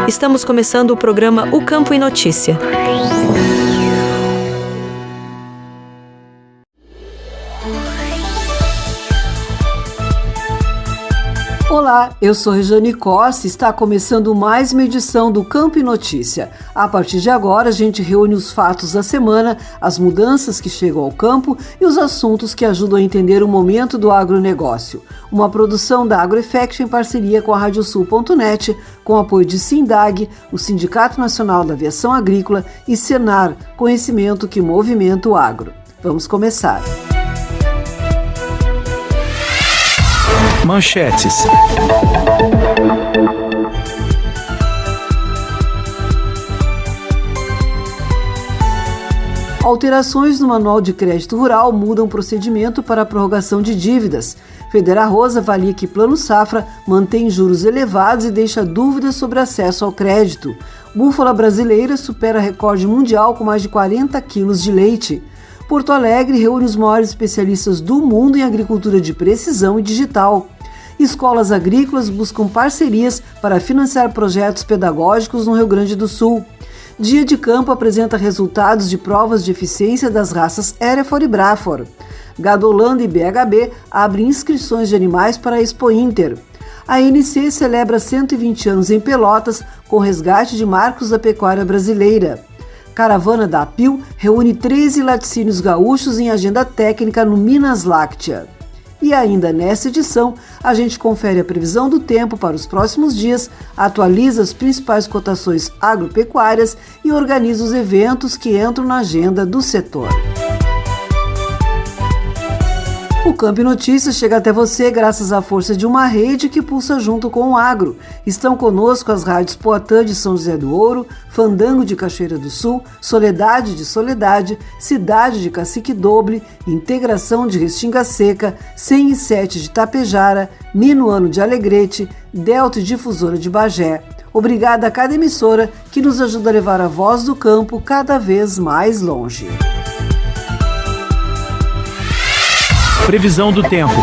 Estamos começando o programa O Campo em Notícia. Olá, eu sou Rejane Costa e está começando mais uma edição do Campo em Notícia. A partir de agora, a gente reúne os fatos da semana, as mudanças que chegam ao campo e os assuntos que ajudam a entender o momento do agronegócio. Uma produção da AgroEffect em parceria com a Radiosul.net, com apoio de Sindag, o Sindicato Nacional da Aviação Agrícola e Senar, conhecimento que movimenta o agro. Vamos começar. Manchetes. Alterações no Manual de Crédito Rural mudam o procedimento para a prorrogação de dívidas. Fedearroz avalia que Plano Safra mantém juros elevados e deixa dúvidas sobre acesso ao crédito. Búfala brasileira supera recorde mundial com mais de 40 quilos de leite. Porto Alegre reúne os maiores especialistas do mundo em agricultura de precisão e digital. Escolas agrícolas buscam parcerias para financiar projetos pedagógicos no Rio Grande do Sul. Dia de Campo apresenta resultados de provas de eficiência das raças Hereford e Braford. Gado Holanda e BHB abrem inscrições de animais para a Expo Inter. A ANC celebra 120 anos em Pelotas com resgate de marcos da pecuária brasileira. Caravana da APIL reúne 13 laticínios gaúchos em agenda técnica no Minas Láctea. E ainda nessa edição, a gente confere a previsão do tempo para os próximos dias, atualiza as principais cotações agropecuárias e organiza os eventos que entram na agenda do setor. O Campo em Notícias chega até você graças à força de uma rede que pulsa junto com o agro. Estão conosco as rádios Poatã de São José do Ouro, Fandango de Cachoeira do Sul, Soledade de Soledade, Cidade de Cacique Doble, Integração de Restinga Seca, 107 de Tapejara, Minuano de Alegrete, Delta e Difusora de Bagé. Obrigada a cada emissora que nos ajuda a levar a voz do campo cada vez mais longe. Previsão do tempo.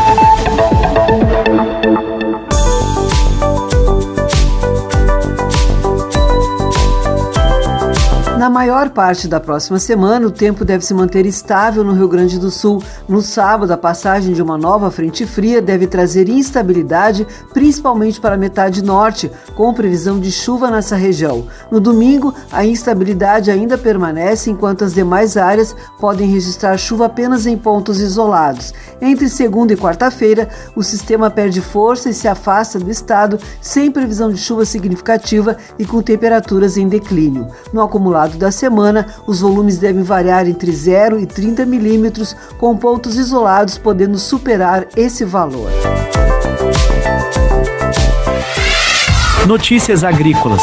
Na maior parte da próxima semana, o tempo deve se manter estável no Rio Grande do Sul. No sábado, a passagem de uma nova frente fria deve trazer instabilidade, principalmente para a metade norte, com previsão de chuva nessa região. No domingo, a instabilidade ainda permanece, enquanto as demais áreas podem registrar chuva apenas em pontos isolados. Entre segunda e quarta-feira, o sistema perde força e se afasta do estado, sem previsão de chuva significativa e com temperaturas em declínio. No acumulado da semana, os volumes devem variar entre 0 e 30 milímetros, com pontos isolados podendo superar esse valor. Notícias agrícolas.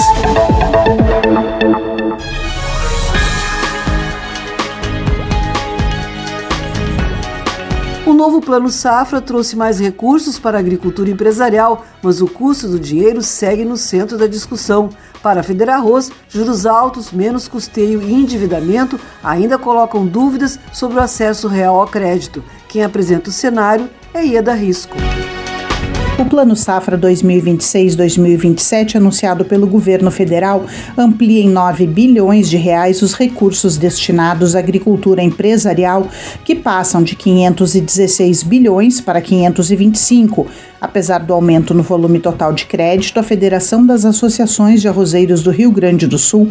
O novo Plano Safra trouxe mais recursos para a agricultura empresarial, mas o custo do dinheiro segue no centro da discussão. Para a Fedearroz, juros altos, menos custeio e endividamento ainda colocam dúvidas sobre o acesso real ao crédito. Quem apresenta o cenário é Ieda Risco. O Plano Safra 2026-2027, anunciado pelo governo federal, amplia em 9 bilhões de reais os recursos destinados à agricultura empresarial, que passam de 516 bilhões para 525. Apesar do aumento no volume total de crédito, a Federação das Associações de Arrozeiros do Rio Grande do Sul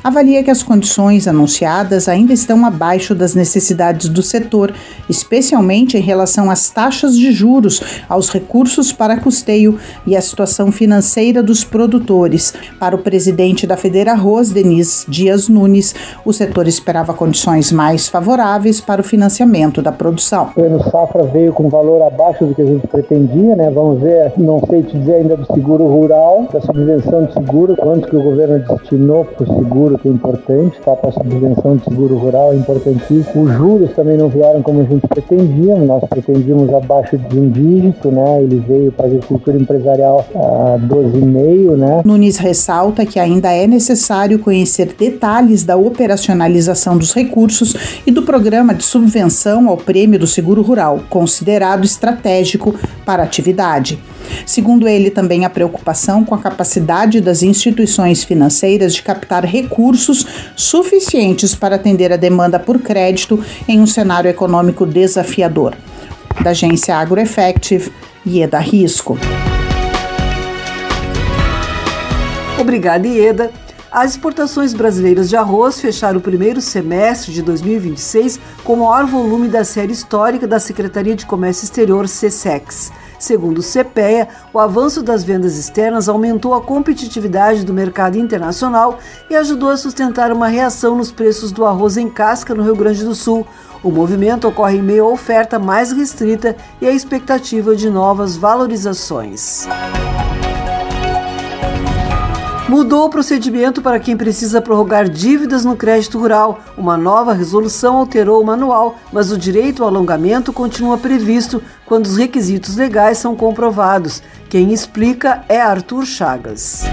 avalia que as condições anunciadas ainda estão abaixo das necessidades do setor, especialmente em relação às taxas de juros, aos recursos para custeio e à situação financeira dos produtores. Para o presidente da Fedearroz, Denis Dias Nunes, o setor esperava condições mais favoráveis para o financiamento da produção. O Plano Safra veio com valor abaixo do que a gente pretendia, né? Vamos ver, não sei te dizer ainda do seguro rural, da subvenção de seguro, quanto que o governo destinou para o seguro, que é importante, tá? Para a subvenção de seguro rural é importantíssimo. Os juros também não vieram como a gente pretendia, nós pretendíamos abaixo de um dígito, né? Ele veio para a agricultura empresarial a 12,5, né? Nunes ressalta que ainda é necessário conhecer detalhes da operacionalização dos recursos e do programa de subvenção ao prêmio do seguro rural, considerado estratégico para a atividade. Segundo ele, também a preocupação com a capacidade das instituições financeiras de captar recursos suficientes para atender a demanda por crédito em um cenário econômico desafiador. Da agência AgroEffective, Ieda Risco. Obrigada, Ieda. As exportações brasileiras de arroz fecharam o primeiro semestre de 2026 com o maior volume da série histórica da Secretaria de Comércio Exterior, SECEX. Segundo o CPEA, o avanço das vendas externas aumentou a competitividade do mercado internacional e ajudou a sustentar uma reação nos preços do arroz em casca no Rio Grande do Sul. O movimento ocorre em meio à oferta mais restrita e à expectativa de novas valorizações. Mudou o procedimento para quem precisa prorrogar dívidas no crédito rural. Uma nova resolução alterou o manual, mas o direito ao alongamento continua previsto quando os requisitos legais são comprovados. Quem explica é Arthur Chagas.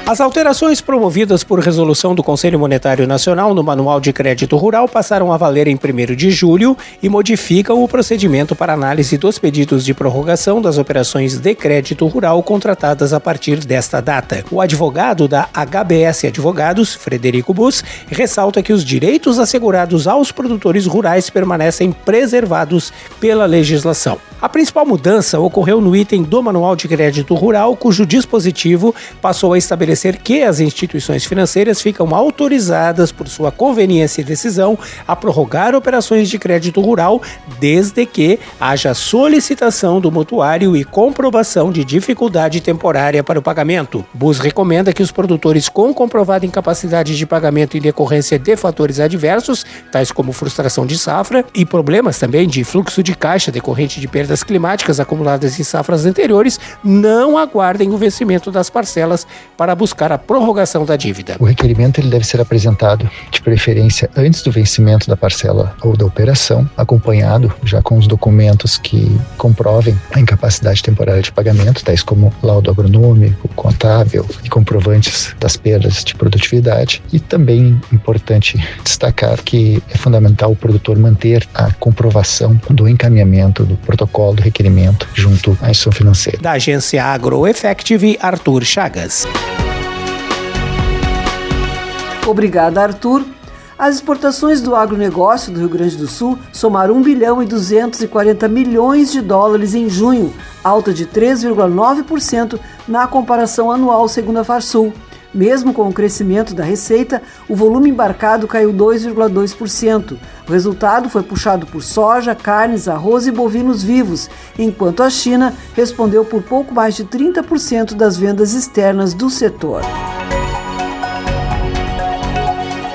As alterações promovidas por resolução do Conselho Monetário Nacional no Manual de Crédito Rural passaram a valer em 1º de julho e modificam o procedimento para análise dos pedidos de prorrogação das operações de crédito rural contratadas a partir desta data. O advogado da HBS Advogados, Frederico Bus, ressalta que os direitos assegurados aos produtores rurais permanecem preservados pela legislação. A principal mudança ocorreu no item do Manual de Crédito Rural, cujo dispositivo passou a estabelecer que as instituições financeiras ficam autorizadas, por sua conveniência e decisão, a prorrogar operações de crédito rural, desde que haja solicitação do mutuário e comprovação de dificuldade temporária para o pagamento. Bus recomenda que os produtores com comprovada incapacidade de pagamento em decorrência de fatores adversos, tais como frustração de safra e problemas também de fluxo de caixa decorrente de perdas climáticas acumuladas em safras anteriores, não aguardem o vencimento das parcelas para buscar a prorrogação da dívida. O requerimento ele deve ser apresentado de preferência antes do vencimento da parcela ou da operação, acompanhado já com os documentos que comprovem a incapacidade temporária de pagamento, tais como laudo agronômico, contábil e comprovantes das perdas de produtividade. E também importante destacar que é fundamental o produtor manter a comprovação do encaminhamento do protocolo do requerimento junto à instituição financeira. Da agência AgroEffective, Arthur Chagas. Obrigada, Arthur. As exportações do agronegócio do Rio Grande do Sul somaram 1 bilhão e 240 milhões de dólares em junho, alta de 3,9% na comparação anual, segundo a Farsul. Mesmo com o crescimento da receita, o volume embarcado caiu 2,2%. O resultado foi puxado por soja, carnes, arroz e bovinos vivos, enquanto a China respondeu por pouco mais de 30% das vendas externas do setor.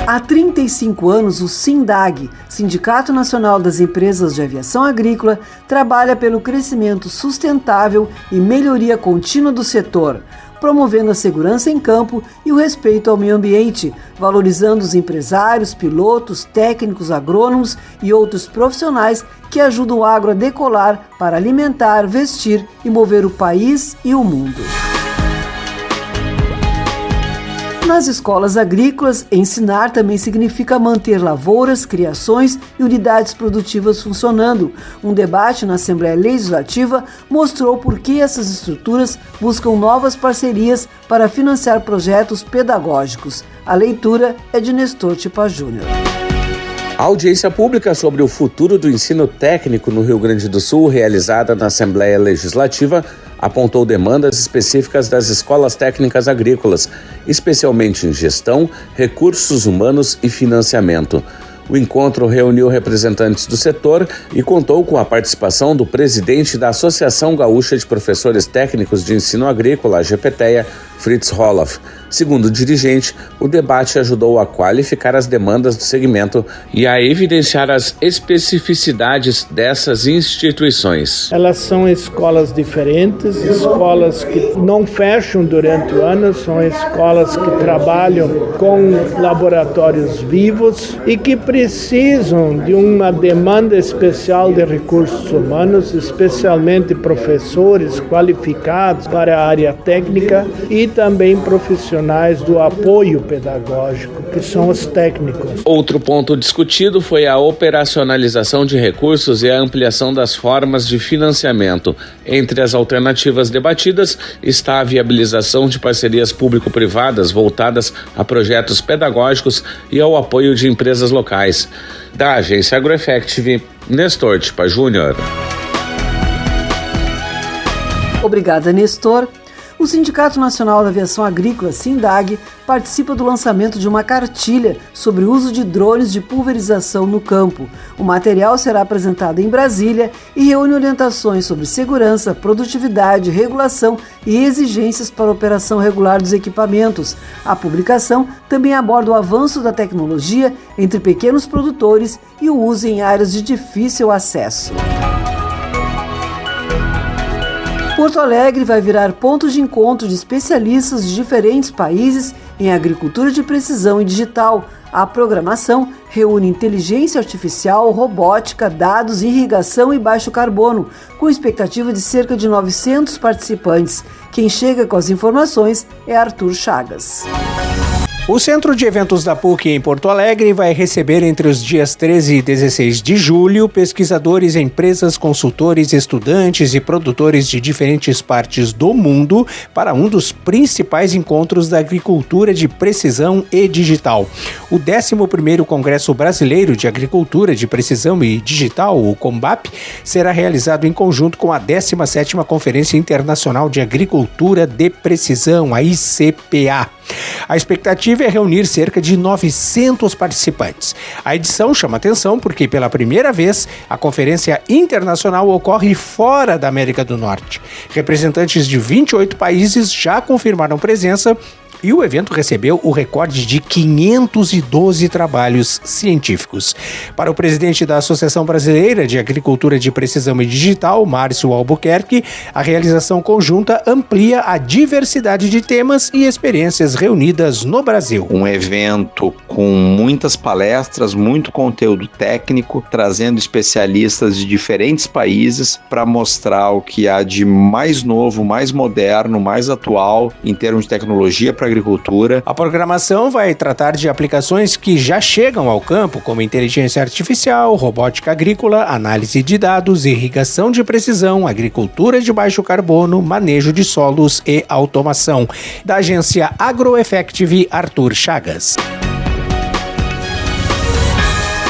Há 35 anos, o SINDAG, Sindicato Nacional das Empresas de Aviação Agrícola, trabalha pelo crescimento sustentável e melhoria contínua do setor, promovendo a segurança em campo e o respeito ao meio ambiente, valorizando os empresários, pilotos, técnicos, agrônomos e outros profissionais que ajudam o agro a decolar para alimentar, vestir e mover o país e o mundo. Nas escolas agrícolas, ensinar também significa manter lavouras, criações e unidades produtivas funcionando. Um debate na Assembleia Legislativa mostrou por que essas estruturas buscam novas parcerias para financiar projetos pedagógicos. A leitura é de Nestor Tipa Júnior. A audiência pública sobre o futuro do ensino técnico no Rio Grande do Sul, realizada na Assembleia Legislativa, apontou demandas específicas das escolas técnicas agrícolas, especialmente em gestão, recursos humanos e financiamento. O encontro reuniu representantes do setor e contou com a participação do presidente da Associação Gaúcha de Professores Técnicos de Ensino Agrícola, a GPTEA, Fritz Roloff. Segundo o dirigente, o debate ajudou a qualificar as demandas do segmento e a evidenciar as especificidades dessas instituições. Elas são escolas diferentes, escolas que não fecham durante o ano, são escolas que trabalham com laboratórios vivos e que precisam de uma demanda especial de recursos humanos, especialmente professores qualificados para a área técnica e também profissionais do apoio pedagógico, que são os técnicos. Outro ponto discutido foi a operacionalização de recursos e a ampliação das formas de financiamento. Entre as alternativas debatidas está a viabilização de parcerias público-privadas voltadas a projetos pedagógicos e ao apoio de empresas locais. Da agência AgroEffective, Nestor Tipa Júnior. Obrigada, Nestor. O Sindicato Nacional da Aviação Agrícola, SINDAG, participa do lançamento de uma cartilha sobre o uso de drones de pulverização no campo. O material será apresentado em Brasília e reúne orientações sobre segurança, produtividade, regulação e exigências para a operação regular dos equipamentos. A publicação também aborda o avanço da tecnologia entre pequenos produtores e o uso em áreas de difícil acesso. Porto Alegre vai virar ponto de encontro de especialistas de diferentes países em agricultura de precisão e digital. A programação reúne inteligência artificial, robótica, dados, irrigação e baixo carbono, com expectativa de cerca de 900 participantes. Quem chega com as informações é Arthur Chagas. O Centro de Eventos da PUC em Porto Alegre vai receber entre os dias 13 e 16 de julho pesquisadores, empresas, consultores, estudantes e produtores de diferentes partes do mundo para um dos principais encontros da agricultura de precisão e digital. O 11º Congresso Brasileiro de Agricultura de Precisão e Digital, o COMBAP, será realizado em conjunto com a 17ª Conferência Internacional de Agricultura de Precisão, a ICPA. A expectativa é reunir cerca de 900 participantes. A edição chama atenção porque, pela primeira vez, a conferência internacional ocorre fora da América do Norte. Representantes de 28 países já confirmaram presença e o evento recebeu o recorde de 512 trabalhos científicos. Para o presidente da Associação Brasileira de Agricultura de Precisão e Digital, Márcio Albuquerque, a realização conjunta amplia a diversidade de temas e experiências reunidas no Brasil. Um evento com muitas palestras, muito conteúdo técnico, trazendo especialistas de diferentes países para mostrar o que há de mais novo, mais moderno, mais atual em termos de tecnologia para agricultura. A programação vai tratar de aplicações que já chegam ao campo, como inteligência artificial, robótica agrícola, análise de dados, irrigação de precisão, agricultura de baixo carbono, manejo de solos e automação. Da agência AgroEffective, Arthur Chagas.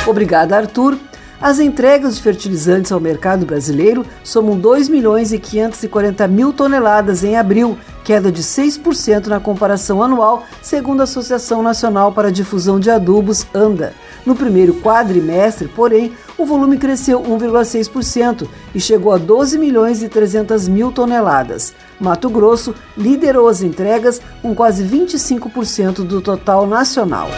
Obrigada, Arthur. As entregas de fertilizantes ao mercado brasileiro somam 2.540.000 toneladas em abril, queda de 6% na comparação anual, segundo a Associação Nacional para a Difusão de Adubos, ANDA. No primeiro quadrimestre, porém, o volume cresceu 1,6% e chegou a 12.300.000 toneladas. Mato Grosso liderou as entregas com quase 25% do total nacional.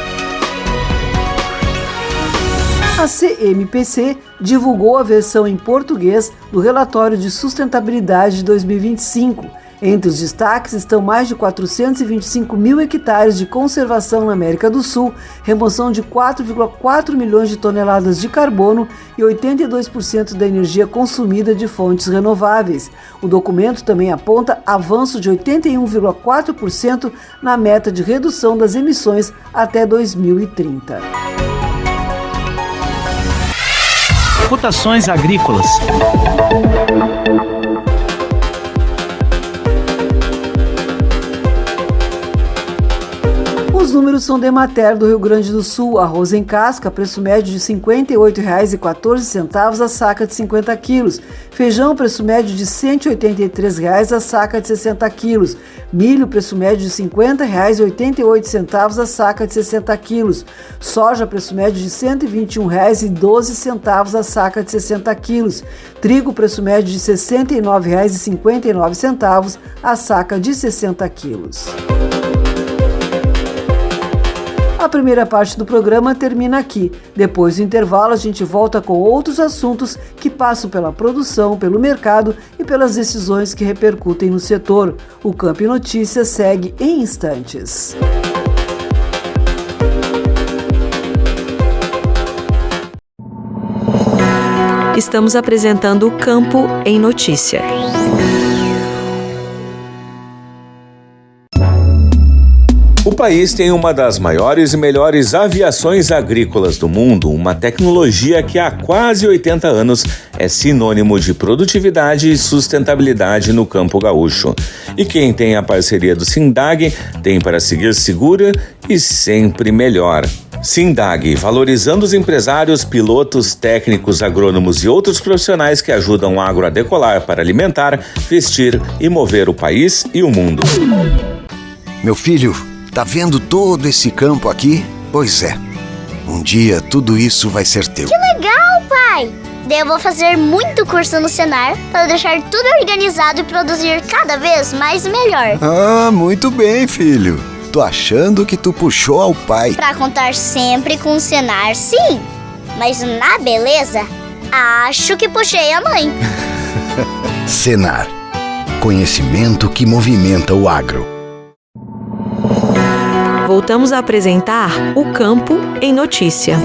A CMPC divulgou a versão em português do relatório de sustentabilidade de 2025. Entre os destaques estão mais de 425.000 hectares de conservação na América do Sul, remoção de 4,4 milhões de toneladas de carbono e 82% da energia consumida de fontes renováveis. O documento também aponta avanço de 81,4% na meta de redução das emissões até 2030. Cotações agrícolas. Os números são da Emater do Rio Grande do Sul. Arroz em casca, preço médio de R$ 58,14 a saca de 50 quilos. Feijão, preço médio de R$ 183,00 a saca de 60 quilos. Milho, preço médio de R$ 50,88 a saca de 60 quilos. Soja, preço médio de R$ 121,12 a saca de 60 quilos. Trigo, preço médio de R$ 69,59 a saca de 60 quilos. A primeira parte do programa termina aqui. Depois do intervalo, a gente volta com outros assuntos que passam pela produção, pelo mercado e pelas decisões que repercutem no setor. O Campo e Notícias segue em instantes. Estamos apresentando o Campo em Notícia. O país tem uma das maiores e melhores aviações agrícolas do mundo, uma tecnologia que há quase 80 anos é sinônimo de produtividade e sustentabilidade no campo gaúcho. E quem tem a parceria do SINDAG tem para seguir segura e sempre melhor. SINDAG, valorizando os empresários, pilotos, técnicos, agrônomos e outros profissionais que ajudam o agro a decolar para alimentar, vestir e mover o país e o mundo. Meu filho, tá vendo todo esse campo aqui? Pois é, um dia tudo isso vai ser teu. Que legal, pai! Daí eu vou fazer muito curso no Senar para deixar tudo organizado e produzir cada vez mais e melhor. Ah, muito bem, filho. Tô achando que tu puxou ao pai. Pra contar sempre com o Senar, sim. Mas na beleza, acho que puxei a mãe. Senar. Conhecimento que movimenta o agro. Voltamos a apresentar o Campo em Notícia.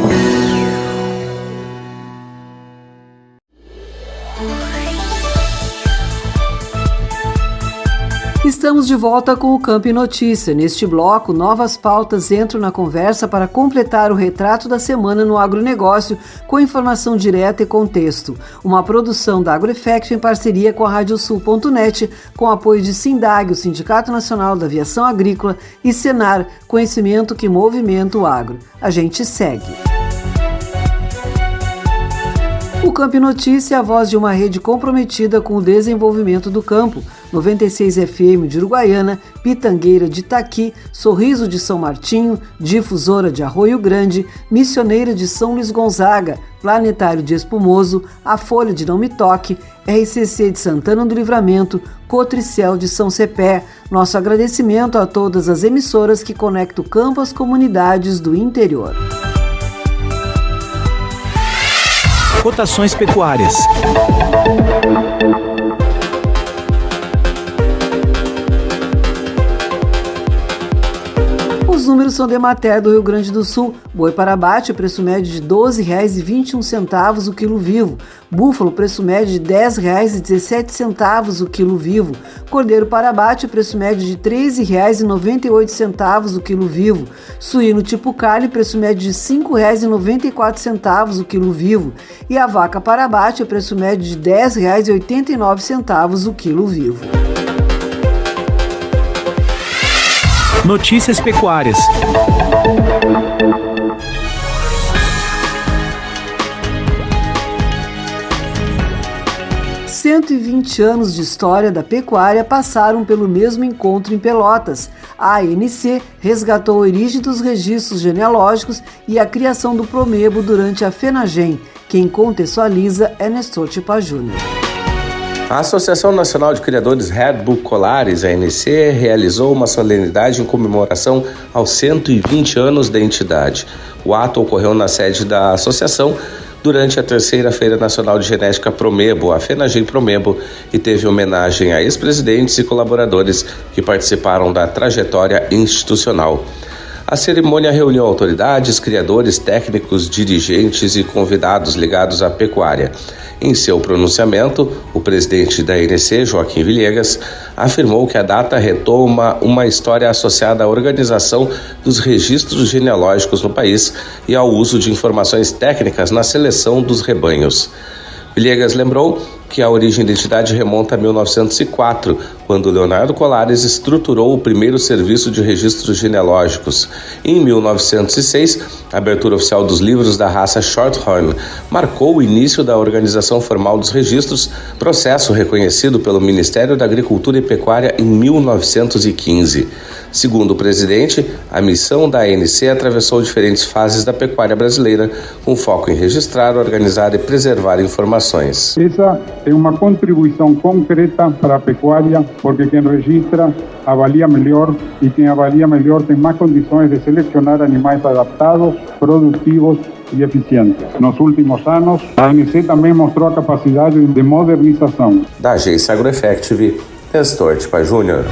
Estamos de volta com o Campo em Notícia. Neste bloco, novas pautas entram na conversa para completar o retrato da semana no agronegócio, com informação direta e contexto. Uma produção da AgroEffect em parceria com a Radiosul.net, com apoio de SINDAG, o Sindicato Nacional da Aviação Agrícola, e Senar, conhecimento que movimenta o agro. A gente segue. O Campo em Notícia é a voz de uma rede comprometida com o desenvolvimento do campo. 96 FM de Uruguaiana, Pitangueira de Itaqui, Sorriso de São Martinho, Difusora de Arroio Grande, Missioneira de São Luís Gonzaga, Planetário de Espumoso, A Folha de Não Me Toque, RCC de Santana do Livramento, Cotricel de São Cepé. Nosso agradecimento a todas as emissoras que conectam o campo às comunidades do interior. Cotações pecuárias. Os números são de Emater do Rio Grande do Sul. Boi para abate, preço médio de R$ 12,21 o quilo vivo. Búfalo, preço médio de R$ 10,17 o quilo vivo. Cordeiro para abate, preço médio de R$ 13,98 o quilo vivo. Suíno tipo carne, preço médio de R$ 5,94 o quilo vivo. E a vaca para abate, preço médio de R$ 10,89 o quilo vivo. Notícias pecuárias. Há 120 anos de história da pecuária passaram pelo mesmo encontro em Pelotas. A ANC resgatou a origem dos registros genealógicos e a criação do Promebo durante a FENAGEM. Quem contextualiza é Nestor Tipa Júnior. A Associação Nacional de Criadores Herbucolares, ANC, realizou uma solenidade em comemoração aos 120 anos da entidade. O ato ocorreu na sede da associação durante a terceira Feira Nacional de Genética Promebo, a FENAGEM Promebo, e teve homenagem a ex-presidentes e colaboradores que participaram da trajetória institucional. A cerimônia reuniu autoridades, criadores, técnicos, dirigentes e convidados ligados à pecuária. Em seu pronunciamento, o presidente da ANC, Joaquim Villegas, afirmou que a data retoma uma história associada à organização dos registros genealógicos no país e ao uso de informações técnicas na seleção dos rebanhos. Villegas lembrou que a origem da entidade remonta a 1904, quando Leonardo Colares estruturou o primeiro serviço de registros genealógicos. Em 1906, a abertura oficial dos livros da raça Shorthorn marcou o início da organização formal dos registros, processo reconhecido pelo Ministério da Agricultura e Pecuária em 1915. Segundo o presidente, a missão da ANC atravessou diferentes fases da pecuária brasileira, com foco em registrar, organizar e preservar informações. Essa é uma contribuição concreta para a pecuária, porque quem registra avalia melhor e quem avalia melhor tem mais condições de selecionar animais adaptados, produtivos e eficientes. Nos últimos anos, a ANC também mostrou a capacidade de modernização. Da agência AgroEffect, Nestor Tipa Júnior.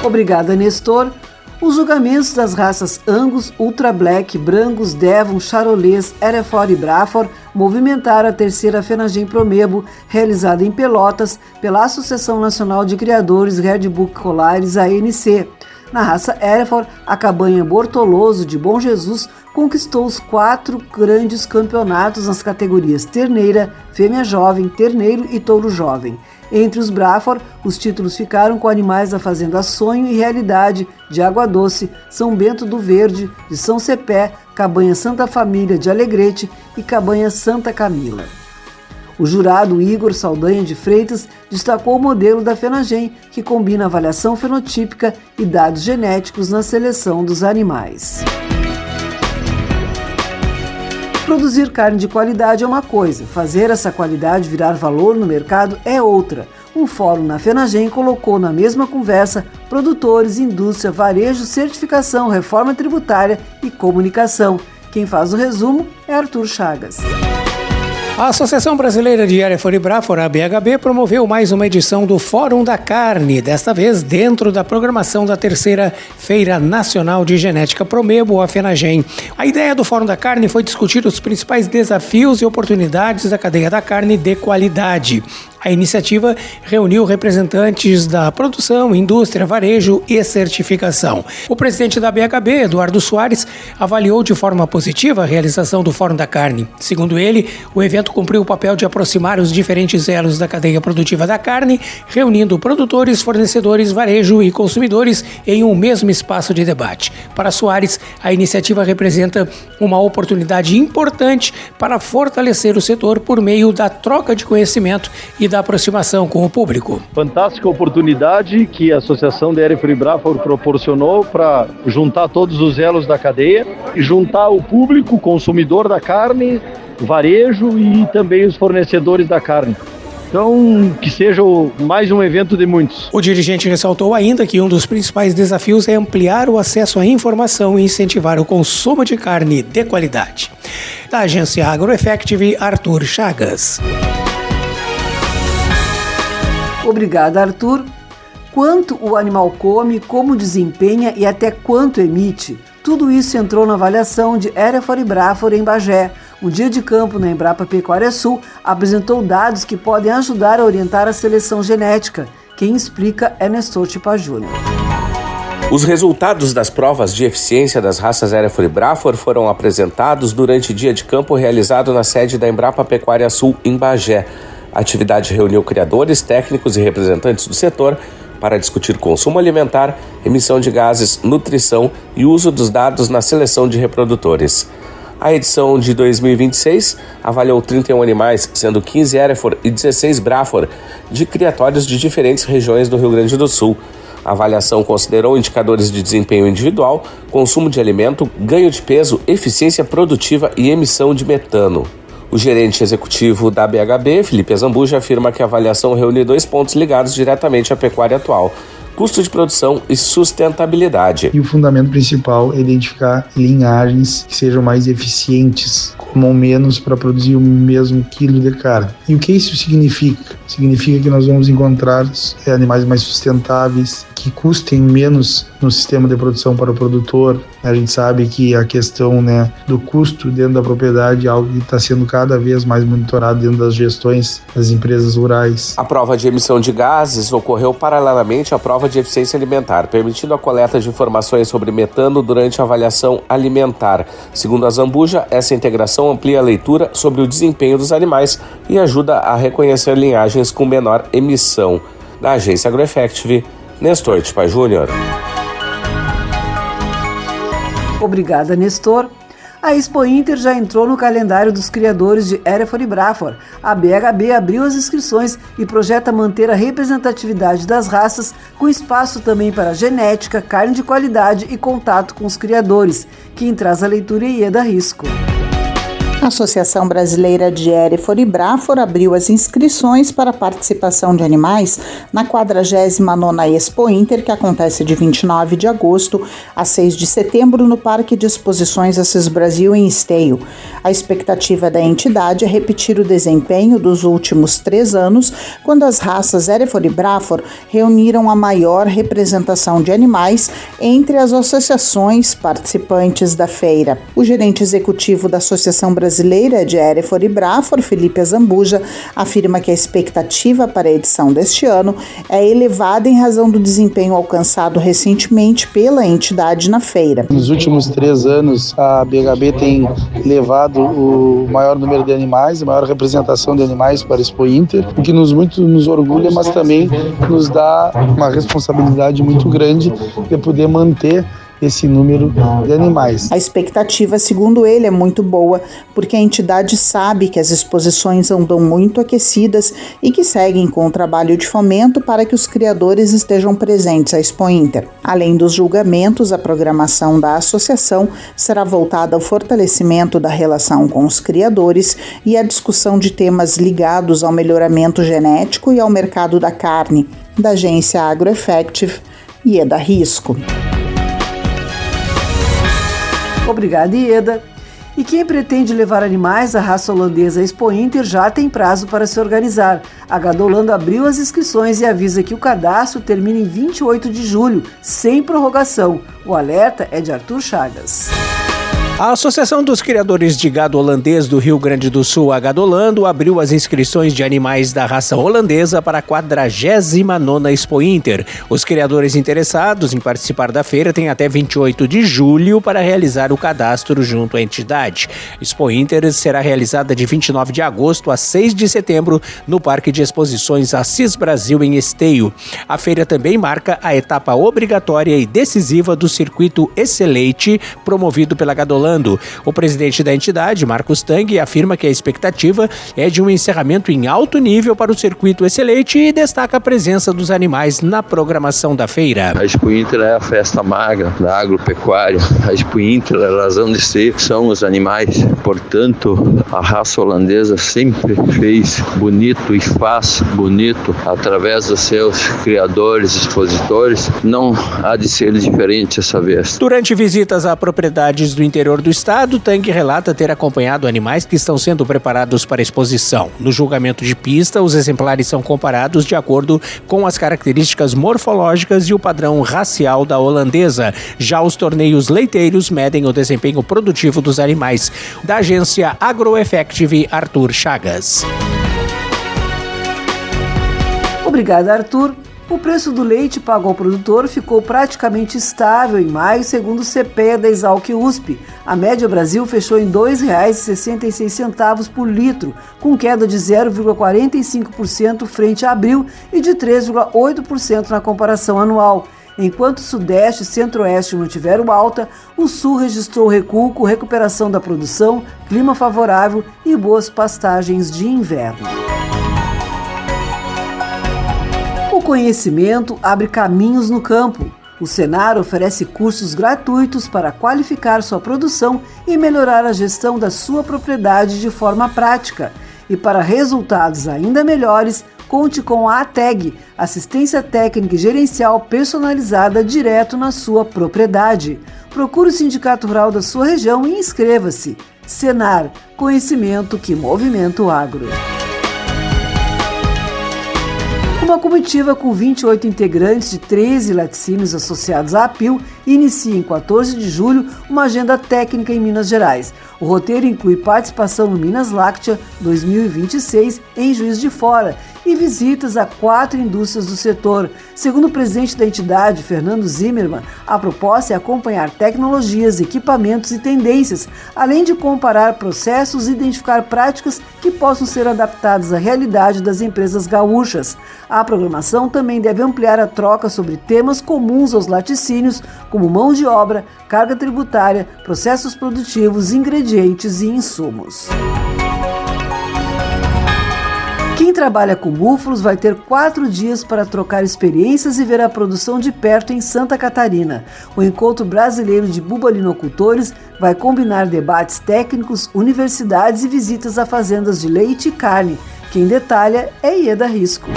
Obrigada, Nestor. Os julgamentos das raças Angus, Ultra Black, Brangus, Devon, Charolês, Hereford e Braford movimentaram a terceira FENAGEM Promebo, realizada em Pelotas pela Associação Nacional de Criadores Red Bull Colares, ANC. Na raça Hereford, a cabanha Bortoloso de Bom Jesus conquistou os 4 grandes campeonatos nas categorias terneira, fêmea jovem, terneiro e touro jovem. Entre os Braford, os títulos ficaram com animais da Fazenda Sonho e Realidade, de Água Doce, São Bento do Verde, de São Cepé, Cabanha Santa Família de Alegrete e Cabanha Santa Camila. O jurado Igor Saldanha de Freitas destacou o modelo da FENAGEM, que combina avaliação fenotípica e dados genéticos na seleção dos animais. Produzir carne de qualidade é uma coisa, fazer essa qualidade virar valor no mercado é outra. Um fórum na FENAGEM colocou na mesma conversa produtores, indústria, varejo, certificação, reforma tributária e comunicação. Quem faz o resumo é Arthur Chagas. A Associação Brasileira de Hereford e Braford, a BHB, promoveu mais uma edição do Fórum da Carne, desta vez dentro da programação da terceira Feira Nacional de Genética Promebo, a FENAGEM. A ideia do Fórum da Carne foi discutir os principais desafios e oportunidades da cadeia da carne de qualidade. A iniciativa reuniu representantes da produção, indústria, varejo e certificação. O presidente da BHB, Eduardo Soares, avaliou de forma positiva a realização do Fórum da Carne. Segundo ele, o evento cumpriu o papel de aproximar os diferentes elos da cadeia produtiva da carne, reunindo produtores, fornecedores, varejo e consumidores em um mesmo espaço de debate. Para Soares, a iniciativa representa uma oportunidade importante para fortalecer o setor por meio da troca de conhecimento e da aproximação com o público. Fantástica oportunidade que a Associação de Hereford e Braford proporcionou para juntar todos os elos da cadeia e juntar o público, consumidor da carne, varejo e também os fornecedores da carne. Então, que seja mais um evento de muitos. O dirigente ressaltou ainda que um dos principais desafios é ampliar o acesso à informação e incentivar o consumo de carne de qualidade. Da agência AgroEffective, Arthur Chagas. Obrigada, Arthur. Quanto o animal come, como desempenha e até quanto emite, tudo isso entrou na avaliação de Hereford e Braford em Bagé. Um dia de campo na Embrapa Pecuária Sul apresentou dados que podem ajudar a orientar a seleção genética. Quem explica é Nestor Tipa Júnior. Os resultados das provas de eficiência das raças Hereford e Braford foram apresentados durante dia de campo realizado na sede da Embrapa Pecuária Sul em Bagé. A atividade reuniu criadores, técnicos e representantes do setor para discutir consumo alimentar, emissão de gases, nutrição e uso dos dados na seleção de reprodutores. A edição de 2026 avaliou 31 animais, sendo 15 Hereford e 16 Braford, de criatórios de diferentes regiões do Rio Grande do Sul. A avaliação considerou indicadores de desempenho individual, consumo de alimento, ganho de peso, eficiência produtiva e emissão de metano. O gerente executivo da BHB, Felipe Zambuja, afirma que a avaliação reúne 2 pontos ligados diretamente à pecuária atual: custo de produção e sustentabilidade. E o fundamento principal é identificar linhagens que sejam mais eficientes, comam menos para produzir o mesmo quilo de carne. E o que isso significa? Significa que nós vamos encontrar animais mais sustentáveis, que custem menos no sistema de produção para o produtor. A gente sabe que a questão, do custo dentro da propriedade é algo que está sendo cada vez mais monitorado dentro das gestões das empresas rurais. A prova de emissão de gases ocorreu paralelamente à prova de eficiência alimentar, permitindo a coleta de informações sobre metano durante a avaliação alimentar. Segundo a Zambuja, essa integração amplia a leitura sobre o desempenho dos animais e ajuda a reconhecer linhagens com menor emissão. Da agência AgroEffective, Nestor Tipa Júnior. Obrigada, Nestor. A Expo Inter já entrou no calendário dos criadores de Hereford e Braford. A BHB abriu as inscrições e projeta manter a representatividade das raças, com espaço também para genética, carne de qualidade e contato com os criadores. Quem traz a leitura é Ieda Risco. A Associação Brasileira de Hereford e Braford abriu as inscrições para a participação de animais na 49ª Expo Inter, que acontece de 29 de agosto a 6 de setembro no Parque de Exposições Assis Brasil, em Esteio. A expectativa da entidade é repetir o desempenho dos últimos 3 anos, quando as raças Hereford e Braford reuniram a maior representação de animais entre as associações participantes da feira. O gerente executivo da Associação Brasileira de Hereford e Braford, Felipe Azambuja, afirma que a expectativa para a edição deste ano é elevada em razão do desempenho alcançado recentemente pela entidade na feira. Nos últimos 3 anos, a BHB tem levado o maior número de animais, a maior representação de animais para a Expo Inter, o que muito nos orgulha, mas também nos dá uma responsabilidade muito grande de poder manter esse número de animais. A expectativa, segundo ele, é muito boa, porque a entidade sabe que as exposições andam muito aquecidas e que seguem com o trabalho de fomento para que os criadores estejam presentes à Expo Inter. Além dos julgamentos, a programação da associação será voltada ao fortalecimento da relação com os criadores e à discussão de temas ligados ao melhoramento genético e ao mercado da carne, da agência AgroEffective e Eda Risco. Obrigada, Ieda. E quem pretende levar animais à raça holandesa Expo Inter já tem prazo para se organizar. A Gadolando abriu as inscrições e avisa que o cadastro termina em 28 de julho, sem prorrogação. O alerta é de Arthur Chagas. A Associação dos Criadores de Gado Holandês do Rio Grande do Sul, a Gadolando, abriu as inscrições de animais da raça holandesa para a 49ª Expo Inter. Os criadores interessados em participar da feira têm até 28 de julho para realizar o cadastro junto à entidade. Expo Inter será realizada de 29 de agosto a 6 de setembro no Parque de Exposições Assis Brasil, em Esteio. A feira também marca a etapa obrigatória e decisiva do circuito Excelente, promovido pela Gadolando. O presidente da entidade, Marcos Tang, afirma que a expectativa é de um encerramento em alto nível para o circuito Excelente e destaca a presença dos animais na programação da feira. A Expo Inter é a festa magra da agropecuária. A Expo Inter, a razão de ser, são os animais. Portanto, a raça holandesa sempre fez bonito e faz bonito através dos seus criadores, expositores. Não há de ser diferente essa vez. Durante visitas a propriedades do interior do estado, Tang relata ter acompanhado animais que estão sendo preparados para exposição. No julgamento de pista, os exemplares são comparados de acordo com as características morfológicas e o padrão racial da holandesa. Já os torneios leiteiros medem o desempenho produtivo dos animais. Da agência AgroEffective, Arthur Chagas. Obrigada, Arthur. O preço do leite pago ao produtor ficou praticamente estável em maio, segundo o CPEA da Exalc USP. A média Brasil fechou em R$ 2,66 por litro, com queda de 0,45% frente a abril e de 3,8% na comparação anual. Enquanto o Sudeste e Centro-Oeste mantiveram alta, o Sul registrou recuo com recuperação da produção, clima favorável e boas pastagens de inverno. O conhecimento abre caminhos no campo. O Senar oferece cursos gratuitos para qualificar sua produção e melhorar a gestão da sua propriedade de forma prática. E para resultados ainda melhores, conte com a ATEG, assistência técnica e gerencial personalizada direto na sua propriedade. Procure o Sindicato Rural da sua região e inscreva-se. Senar, conhecimento que movimenta o agro. Uma comitiva com 28 integrantes de 13 laticínios associados à APIL inicia em 14 de julho uma agenda técnica em Minas Gerais. O roteiro inclui participação no Minas Láctea 2026 em Juiz de Fora e visitas a 4 indústrias do setor. Segundo o presidente da entidade, Fernando Zimmermann, a proposta é acompanhar tecnologias, equipamentos e tendências, além de comparar processos e identificar práticas que possam ser adaptadas à realidade das empresas gaúchas. A programação também deve ampliar a troca sobre temas comuns aos laticínios, como mão de obra, carga tributária, processos produtivos, ingredientes e insumos. trabalha com búfalos vai ter 4 dias para trocar experiências e ver a produção de perto em Santa Catarina. O Encontro Brasileiro de Bubalinocultores vai combinar debates técnicos, universidades e visitas a fazendas de leite e carne. Quem detalha é Ieda Risco.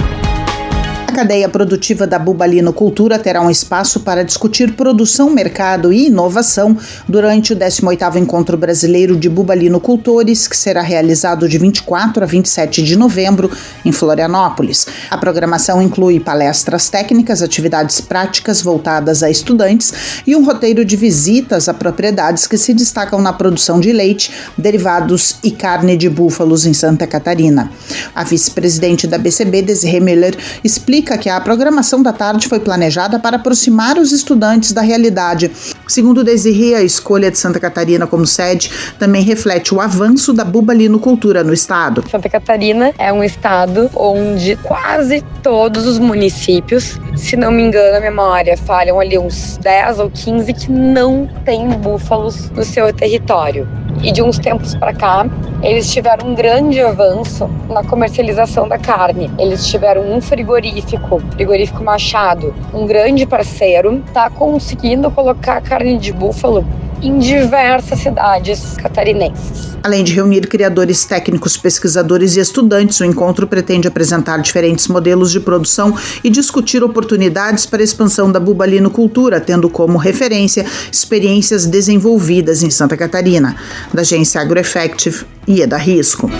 A cadeia produtiva da bubalinocultura terá um espaço para discutir produção, mercado e inovação durante o 18º Encontro Brasileiro de Bubalinocultores, que será realizado de 24 a 27 de novembro em Florianópolis. A programação inclui palestras técnicas, atividades práticas voltadas a estudantes e um roteiro de visitas a propriedades que se destacam na produção de leite, derivados e carne de búfalos em Santa Catarina. A vice-presidente da BCB, Desirê Miller, explica que a programação da tarde foi planejada para aproximar os estudantes da realidade. Segundo Desirê, a escolha de Santa Catarina como sede também reflete o avanço da bubalinocultura no estado. Santa Catarina é um estado onde quase todos os municípios, se não me engano a memória, falham ali uns 10 ou 15 que não têm búfalos no seu território. E de uns tempos para cá, eles tiveram um grande avanço na comercialização da carne. Eles tiveram um frigorífico Machado, um grande parceiro, está conseguindo colocar a carne de búfalo em diversas cidades catarinenses. Além de reunir criadores técnicos, pesquisadores e estudantes, o encontro pretende apresentar diferentes modelos de produção e discutir oportunidades para a expansão da bubalinocultura, tendo como referência experiências desenvolvidas em Santa Catarina. Da agência AgroEffective, Ieda Risco.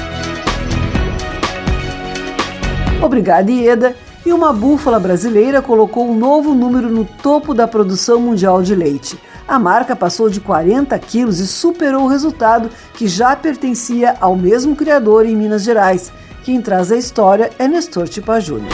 Obrigada, Ieda. E uma búfala brasileira colocou um novo número no topo da produção mundial de leite. A marca passou de 40 quilos e superou o resultado que já pertencia ao mesmo criador em Minas Gerais. Quem traz a história é Nestor Tipa Júnior.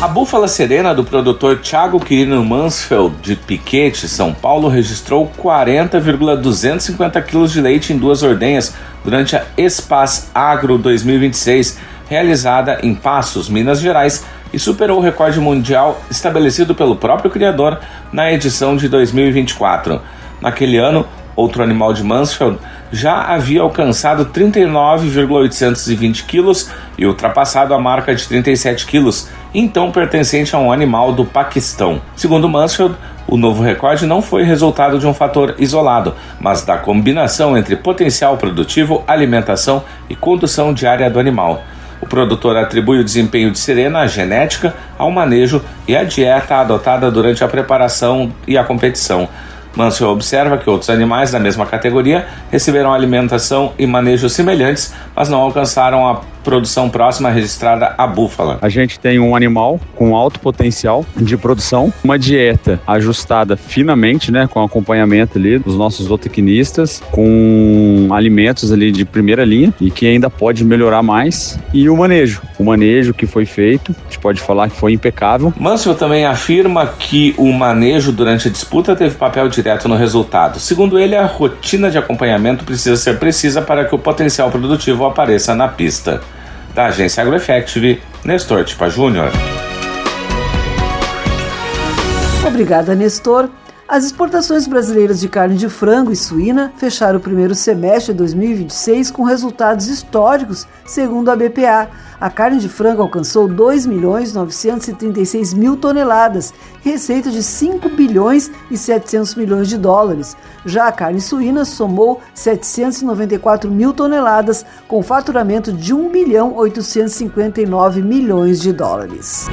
A búfala serena do produtor Thiago Quirino Mansfeld, de Piquete, São Paulo, registrou 40,250 quilos de leite em 2 ordenhas durante a Espace Agro 2026, realizada em Passos, Minas Gerais, e superou o recorde mundial estabelecido pelo próprio criador na edição de 2024. Naquele ano, outro animal de Mansfeld já havia alcançado 39,820 quilos e ultrapassado a marca de 37 quilos, então pertencente a um animal do Paquistão. Segundo Mansfeld, o novo recorde não foi resultado de um fator isolado, mas da combinação entre potencial produtivo, alimentação e condução diária do animal. O produtor atribui o desempenho de Serena à genética, ao manejo e à dieta adotada durante a preparação e a competição. Mansfeld observa que outros animais da mesma categoria receberam alimentação e manejo semelhantes, mas não alcançaram a produção próxima registrada à búfala. A gente tem um animal com alto potencial de produção, uma dieta ajustada finamente, com acompanhamento ali dos nossos zootecnistas, com alimentos ali de primeira linha e que ainda pode melhorar mais, e o manejo que foi feito, a gente pode falar que foi impecável. Mansfeld também afirma que o manejo durante a disputa teve papel direto no resultado. Segundo ele, a rotina de acompanhamento precisa ser precisa para que o potencial produtivo apareça na pista. Da agência AgroEffective, Nestor Tipa Júnior. Obrigada, Nestor. As exportações brasileiras de carne de frango e suína fecharam o primeiro semestre de 2026 com resultados históricos, segundo a BPA. A carne de frango alcançou 2.936.000 toneladas, receita de 5 bilhões e 700 milhões de dólares. Já a carne suína somou 794.000 toneladas, com faturamento de 1.859 milhões de dólares.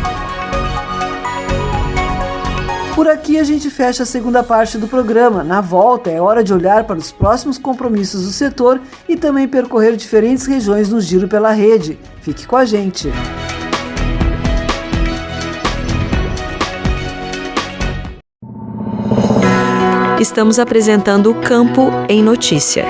Por aqui a gente fecha a segunda parte do programa. Na volta é hora de olhar para os próximos compromissos do setor e também percorrer diferentes regiões no Giro pela Rede. Fique com a gente. Estamos apresentando o Campo em Notícia.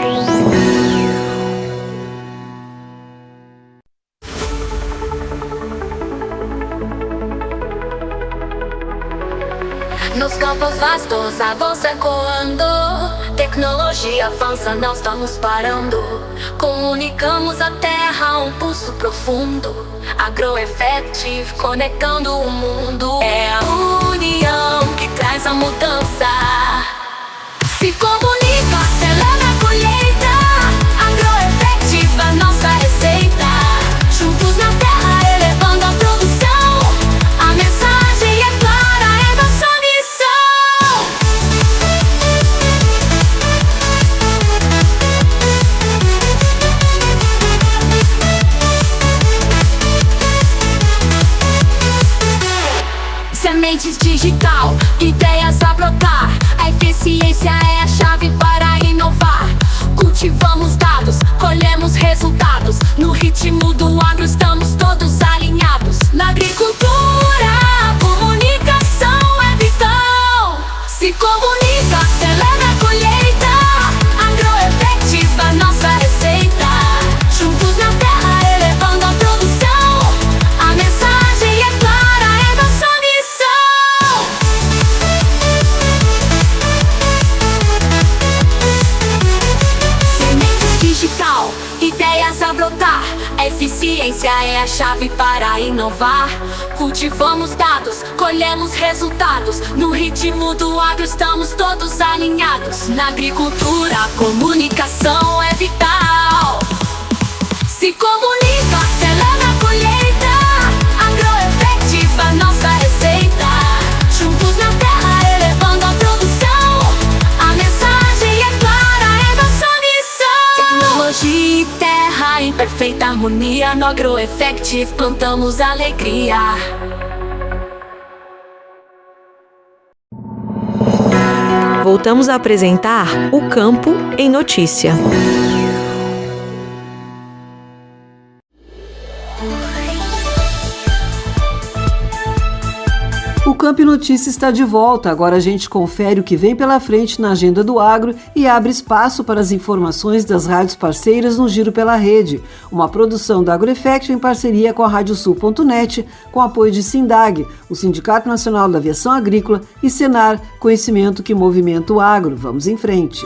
Nos campos vastos, a voz ecoando, tecnologia avança, não estamos parando. Comunicamos a terra a um pulso profundo. AgroEffective, conectando o mundo. É a união que traz a mudança. Se comunica, acelera a colheita. AgroEffective, a nossa receita. Juntos na terra Sementes digital, ideias a brotar. A eficiência é a chave para inovar. Cultivamos dados, colhemos resultados. No ritmo do agro estamos todos alinhados. Na agricultura, a comunicação é vital. Se comunica, acelera a colheita. Agroefectiva, nossa receita. Juntos na terra, elevando a produção. A mensagem é clara, é nossa missão. Sementes digital, ideias a brotar. A eficiência é a chave para inovar. Cultivamos dados, colhemos resultados. No ritmo do agro estamos todos alinhados. Na agricultura, a comunicação é vital. Se comunica, acelera a colheita. Agroefectiva, nossa receita. Juntos na terra, elevando a produção. A mensagem é clara, é nossa missão. Tecnologia e terra em perfeita harmonia. No Agroefective plantamos alegria. Voltamos a apresentar O Campo em Notícia. O Campo em Notícia está de volta. Agora a gente confere o que vem pela frente na agenda do agro e abre espaço para as informações das rádios parceiras no Giro pela Rede, uma produção da Agroefective em parceria com a Radiosul.net, com apoio de Sindag, o Sindicato Nacional da Aviação Agrícola, e Senar, conhecimento que movimenta o agro. Vamos em frente.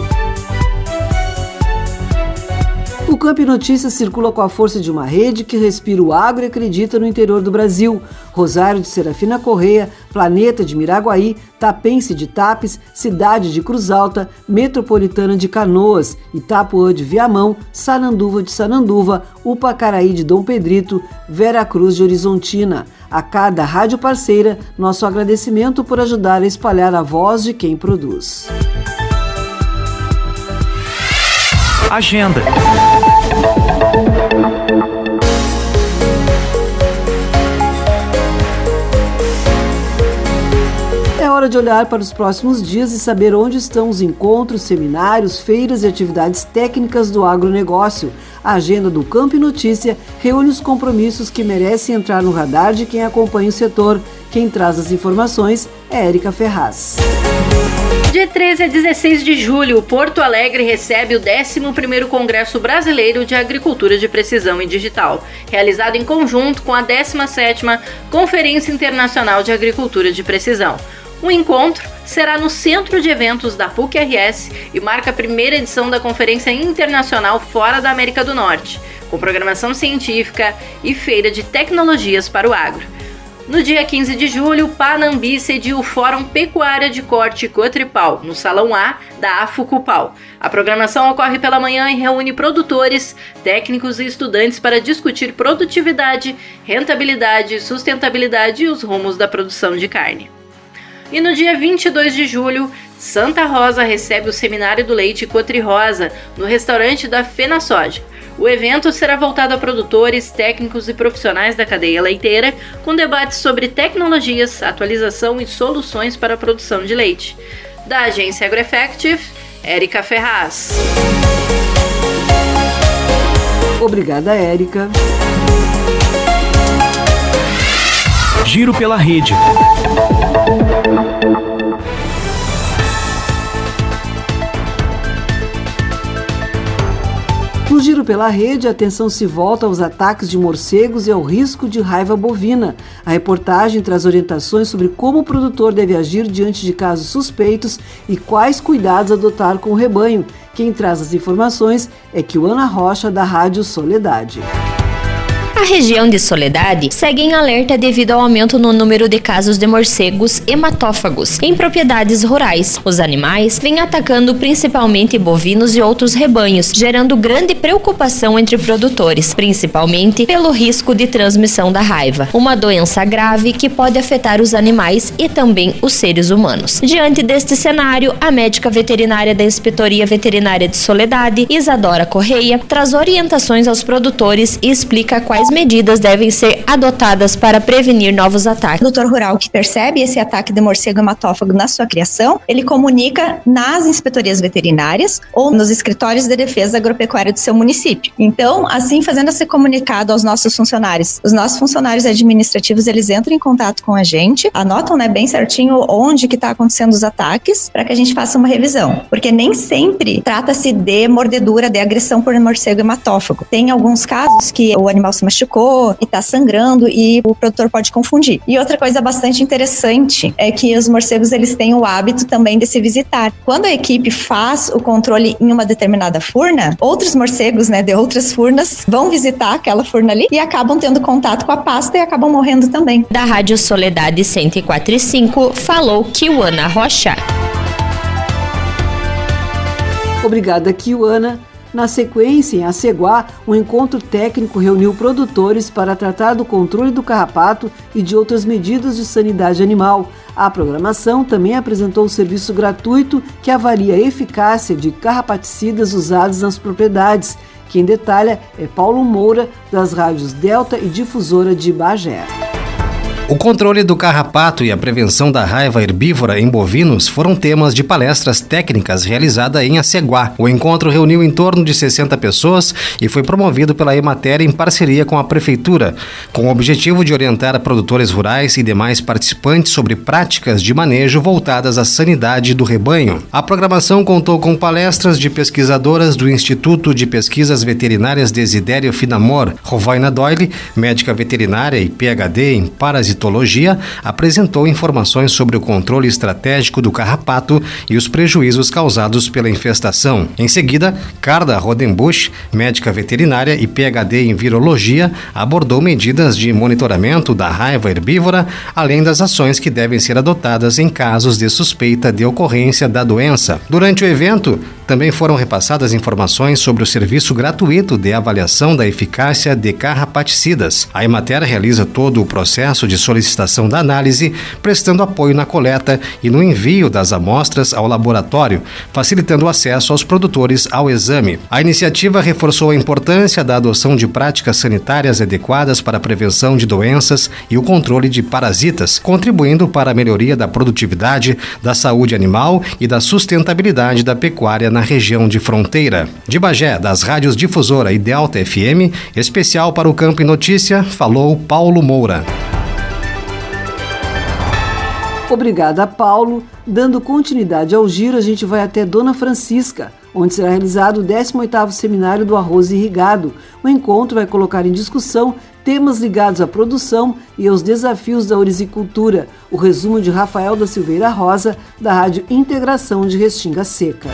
O Campo em Notícias circula com a força de uma rede que respira o agro e acredita no interior do Brasil. Rosário de Serafina Correia, Planeta de Miraguaí, Tapense de Tapes, Cidade de Cruz Alta, Metropolitana de Canoas, Itapuã de Viamão, Sananduva de Sananduva, Upacaraí de Dom Pedrito, Vera Cruz de Horizontina. A cada rádio parceira, nosso agradecimento por ajudar a espalhar a voz de quem produz. Agenda. É hora de olhar para os próximos dias e saber onde estão os encontros, seminários, feiras e atividades técnicas do agronegócio. A agenda do Campo em Notícia reúne os compromissos que merecem entrar no radar de quem acompanha o setor. Quem traz as informações é Érica Ferraz. De 13 a 16 de julho, Porto Alegre recebe o 11º Congresso Brasileiro de Agricultura de Precisão e Digital, realizado em conjunto com a 17ª Conferência Internacional de Agricultura de Precisão. O encontro será no Centro de Eventos da PUC-RS e marca a primeira edição da Conferência Internacional fora da América do Norte, com programação científica e feira de tecnologias para o agro. No dia 15 de julho, Panambi cediu o Fórum Pecuária de Corte Cotripal, no Salão A da AFUCUPAL. A programação ocorre pela manhã e reúne produtores, técnicos e estudantes para discutir produtividade, rentabilidade, sustentabilidade e os rumos da produção de carne. E no dia 22 de julho, Santa Rosa recebe o Seminário do Leite Cotri-Rosa, no restaurante da FenaSoja. O evento será voltado a produtores, técnicos e profissionais da cadeia leiteira, com debates sobre tecnologias, atualização e soluções para a produção de leite. Da agência Agroefective, Érica Ferraz. Obrigada, Érica. Giro pela Rede. No Giro pela Rede, a atenção se volta aos ataques de morcegos e ao risco de raiva bovina. A reportagem traz orientações sobre como o produtor deve agir diante de casos suspeitos e quais cuidados adotar com o rebanho. Quem traz as informações é Kiwana Rocha, da Rádio Soledade. A região de Soledade segue em alerta devido ao aumento no número de casos de morcegos hematófagos em propriedades rurais. Os animais vêm atacando principalmente bovinos e outros rebanhos, gerando grande preocupação entre produtores, principalmente pelo risco de transmissão da raiva, uma doença grave que pode afetar os animais e também os seres humanos. Diante deste cenário, a médica veterinária da Inspetoria Veterinária de Soledade, Isadora Correia, traz orientações aos produtores e explica quais quais medidas devem ser adotadas para prevenir novos ataques. O produtor rural que percebe esse ataque de morcego hematófago na sua criação, ele comunica nas inspetorias veterinárias ou nos escritórios de defesa agropecuária do seu município. Então, assim, fazendo esse comunicado aos nossos funcionários, os nossos funcionários administrativos, eles entram em contato com a gente, anotam, né, bem certinho onde que está acontecendo os ataques, para que a gente faça uma revisão, porque nem sempre trata-se de mordedura, de agressão por morcego hematófago. Tem alguns casos que o animal se machucou e está sangrando e o produtor pode confundir. E outra coisa bastante interessante é que os morcegos, eles têm o hábito também de se visitar. Quando a equipe faz o controle em uma determinada furna, outros morcegos, né, de outras furnas vão visitar aquela furna ali e acabam tendo contato com a pasta e acabam morrendo também. Da Rádio Soledade 104.5, falou Kiwana Rocha. Obrigada, Kiwana. Na sequência, em Aceguá, um encontro técnico reuniu produtores para tratar do controle do carrapato e de outras medidas de sanidade animal. A programação também apresentou o serviço gratuito que avalia a eficácia de carrapaticidas usados nas propriedades. Quem detalha é Paulo Moura, das rádios Delta e Difusora de Bagé. O controle do carrapato e a prevenção da raiva herbívora em bovinos foram temas de palestras técnicas realizada em Aceguá. O encontro reuniu em torno de 60 pessoas e foi promovido pela Emater em parceria com a Prefeitura, com o objetivo de orientar produtores rurais e demais participantes sobre práticas de manejo voltadas à sanidade do rebanho. A programação contou com palestras de pesquisadoras do Instituto de Pesquisas Veterinárias Desidério Finamor. Rovaina Doyle, médica veterinária e PhD em parasitologia, apresentou informações sobre o controle estratégico do carrapato e os prejuízos causados pela infestação. Em seguida, Carla Rodenbusch, médica veterinária e PhD em virologia, abordou medidas de monitoramento da raiva herbívora, além das ações que devem ser adotadas em casos de suspeita de ocorrência da doença. Durante o evento, também foram repassadas informações sobre o serviço gratuito de avaliação da eficácia de carrapaticidas. A Emater realiza todo o processo de solicitação da análise, prestando apoio na coleta e no envio das amostras ao laboratório, facilitando o acesso aos produtores ao exame. A iniciativa reforçou a importância da adoção de práticas sanitárias adequadas para a prevenção de doenças e o controle de parasitas, contribuindo para a melhoria da produtividade, da saúde animal e da sustentabilidade da pecuária na região de fronteira. De Bagé, das rádios Difusora e Delta FM, especial para o Campo e Notícia, falou Paulo Moura. Obrigada, Paulo. Dando continuidade ao giro, a gente vai até Dona Francisca, onde será realizado o 18º Seminário do Arroz Irrigado. O encontro vai colocar em discussão temas ligados à produção e aos desafios da ourizicultura. O resumo de Rafael da Silveira Rosa, da Rádio Integração de Restinga Seca.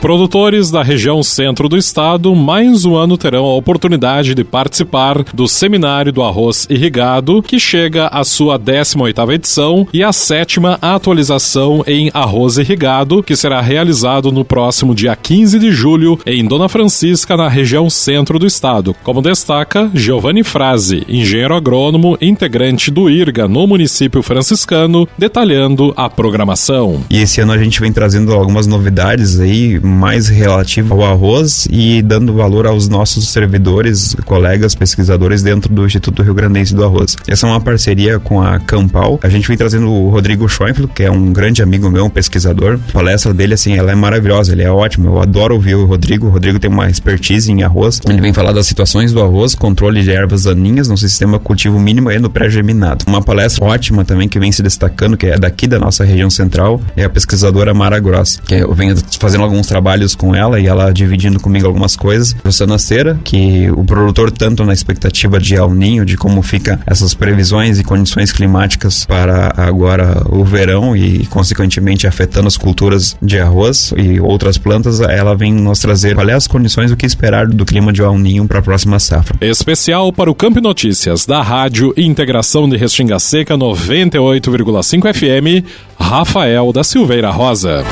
Produtores da região centro do estado, mais um ano terão a oportunidade de participar do Seminário do Arroz Irrigado, que chega à sua 18ª edição e a 7ª atualização em Arroz Irrigado, que será realizado no próximo dia 15 de julho em Dona Francisca, na região centro do estado. Como destaca Giovanni Frase, engenheiro agrônomo, integrante do IRGA no município franciscano, detalhando a programação. E esse ano a gente vem trazendo algumas novidades aí, mais relativo ao arroz e dando valor aos nossos servidores, colegas, pesquisadores dentro do Instituto Rio Grandense do Arroz. Essa é uma parceria com a Campal. A gente vem trazendo o Rodrigo Schoenfeld, que é um grande amigo meu, um pesquisador. A palestra dele, assim, ela é maravilhosa, ele é ótimo. Eu adoro ouvir o Rodrigo. O Rodrigo tem uma expertise em arroz. Ele vem falar das situações do arroz, controle de ervas daninhas no sistema cultivo mínimo e no pré-germinado. Uma palestra ótima também que vem se destacando, que é daqui da nossa região central, é a pesquisadora Mara Gross, que eu venho fazendo alguns trabalhos com ela e ela dividindo comigo algumas coisas. Luciana Cera, que o produtor tanto na expectativa de El Ninho, de como fica essas previsões e condições climáticas para agora o verão e consequentemente afetando as culturas de arroz e outras plantas, ela vem nos trazer quais as condições, o que esperar do clima de El Ninho para a próxima safra. Especial para o Campo e Notícias da Rádio Integração de Restinga Seca 98,5 FM, Rafael da Silveira Rosa.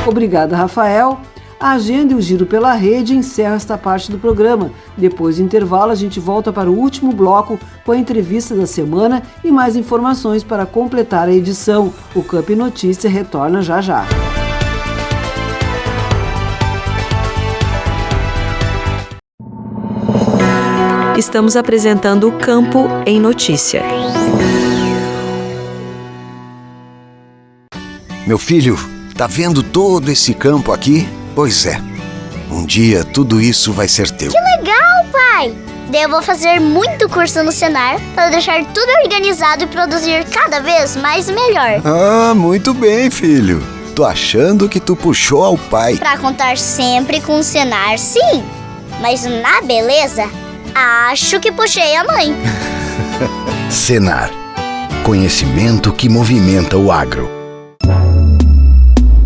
Obrigada, Rafael. A agenda e o giro pela rede encerram esta parte do programa. Depois do intervalo, a gente volta para o último bloco com a entrevista da semana e mais informações para completar a edição. O Campo e Notícia retorna já já. Estamos apresentando o Campo em Notícia. Meu filho, tá vendo todo esse campo aqui? Pois é, um dia tudo isso vai ser teu. Que legal, pai! Daí eu vou fazer muito curso no Senar para deixar tudo organizado e produzir cada vez mais e melhor. Ah, muito bem, filho. Tô achando que tu puxou ao pai. Pra contar sempre com o Senar, sim. Mas na beleza, acho que puxei a mãe. Senar. Conhecimento que movimenta o agro.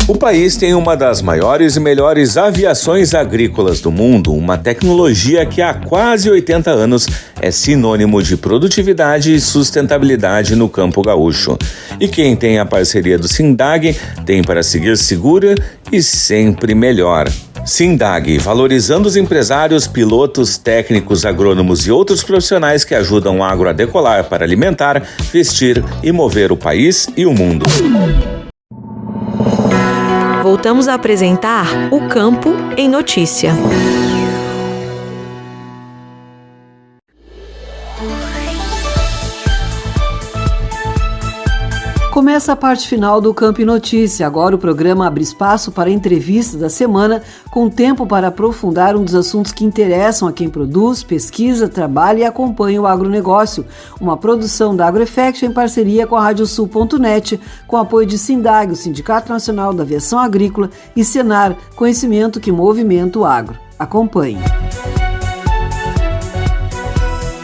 O país tem uma das maiores e melhores aviações agrícolas do mundo, uma tecnologia que há quase 80 anos é sinônimo de produtividade e sustentabilidade no campo gaúcho. E quem tem a parceria do SINDAG tem para seguir segura e sempre melhor. SINDAG, valorizando os empresários, pilotos, técnicos, agrônomos e outros profissionais que ajudam o agro a decolar para alimentar, vestir e mover o país e o mundo. Voltamos a apresentar o Campo em Notícia. Começa a parte final do Campo em Notícia. Agora o programa abre espaço para a entrevista da semana, com tempo para aprofundar um dos assuntos que interessam a quem produz, pesquisa, trabalha e acompanha o agronegócio. Uma produção da AgroEffect em parceria com a Radiosul.net, com apoio de SINDAG, o Sindicato Nacional da Aviação Agrícola, e Senar, conhecimento que movimenta o agro. Acompanhe.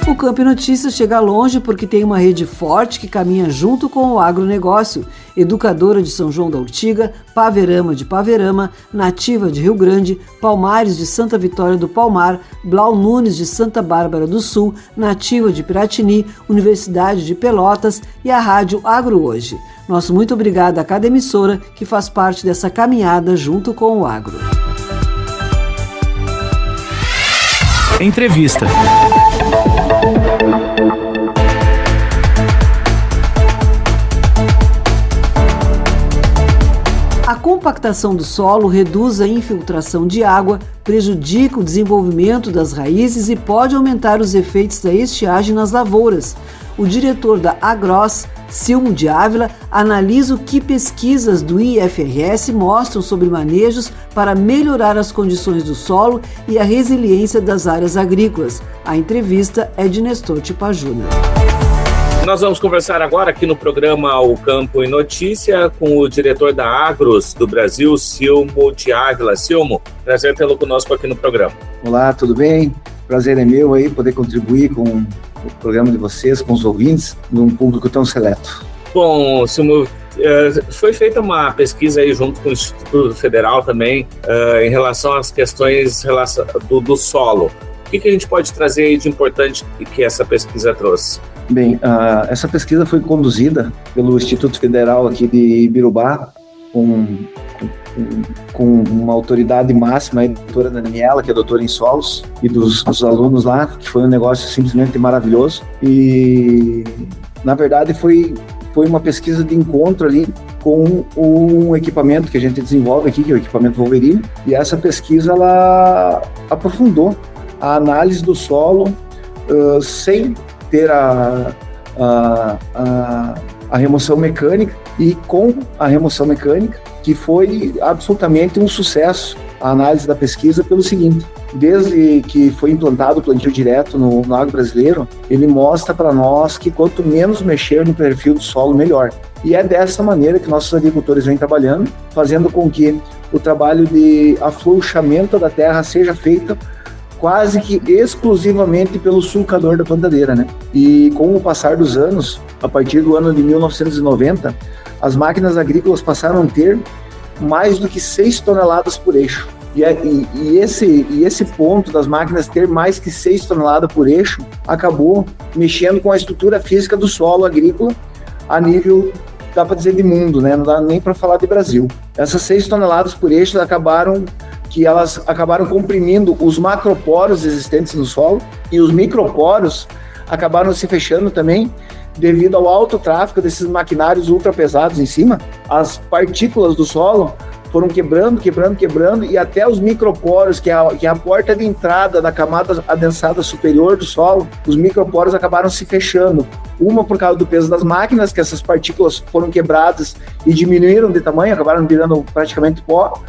O Campo em Notícias chega longe porque tem uma rede forte que caminha junto com o agronegócio. Educadora de São João da Urtiga, Paverama de Paverama, Nativa de Rio Grande, Palmares de Santa Vitória do Palmar, Blau Nunes de Santa Bárbara do Sul, Nativa de Piratini, Universidade de Pelotas e a Rádio Agro Hoje. Nosso muito obrigado a cada emissora que faz parte dessa caminhada junto com o agro. Entrevista. A compactação do solo reduz a infiltração de água, prejudica o desenvolvimento das raízes e pode aumentar os efeitos da estiagem nas lavouras. O diretor da Agros, Silmo de Ávila, analisa o que pesquisas do IFRS mostram sobre manejos para melhorar as condições do solo e a resiliência das áreas agrícolas. A entrevista é de Nestor Tipa Júnior. Nós vamos conversar agora aqui no programa O Campo em Notícia com o diretor da Agros do Brasil, Silmo de Ávila. Silmo, prazer tê-lo conosco aqui no programa. Olá, tudo bem? Prazer é meu aí poder contribuir com o programa de vocês, com os ouvintes, num público tão seleto. Bom, Silmo, foi feita uma pesquisa aí junto com o Instituto Federal também em relação às questões do solo. O que a gente pode trazer aí de importante que essa pesquisa trouxe? Bem, essa pesquisa foi conduzida pelo Instituto Federal aqui de Ibirubá, com uma autoridade máxima, a doutora Daniela, que é doutora em solos, e dos alunos lá, que foi um negócio simplesmente maravilhoso. E, na verdade, foi uma pesquisa de encontro ali com um equipamento que a gente desenvolve aqui, que é o equipamento Wolverine, e essa pesquisa, ela aprofundou a análise do solo sem ter a remoção mecânica, e com a remoção mecânica, que foi absolutamente um sucesso a análise da pesquisa pelo seguinte: desde que foi implantado o plantio direto no agro brasileiro, ele mostra para nós que quanto menos mexer no perfil do solo, melhor. E é dessa maneira que nossos agricultores vêm trabalhando, fazendo com que o trabalho de afrouxamento da terra seja feito quase que exclusivamente pelo sulcador da plantadeira, né? E com o passar dos anos, a partir do ano de 1990, as máquinas agrícolas passaram a ter mais do que 6 toneladas por eixo. E esse ponto das máquinas ter mais que 6 toneladas por eixo acabou mexendo com a estrutura física do solo agrícola a nível, dá para dizer, de mundo, né? Não dá nem para falar de Brasil. Essas 6 toneladas por eixo elas acabaram comprimindo os macroporos existentes no solo, e os microporos acabaram se fechando também devido ao alto tráfego desses maquinários ultrapesados em cima. As partículas do solo foram quebrando, e até os microporos, que é a porta de entrada da camada adensada superior do solo, os microporos acabaram se fechando. Uma por causa do peso das máquinas, que essas partículas foram quebradas e diminuíram de tamanho, acabaram virando praticamente pó,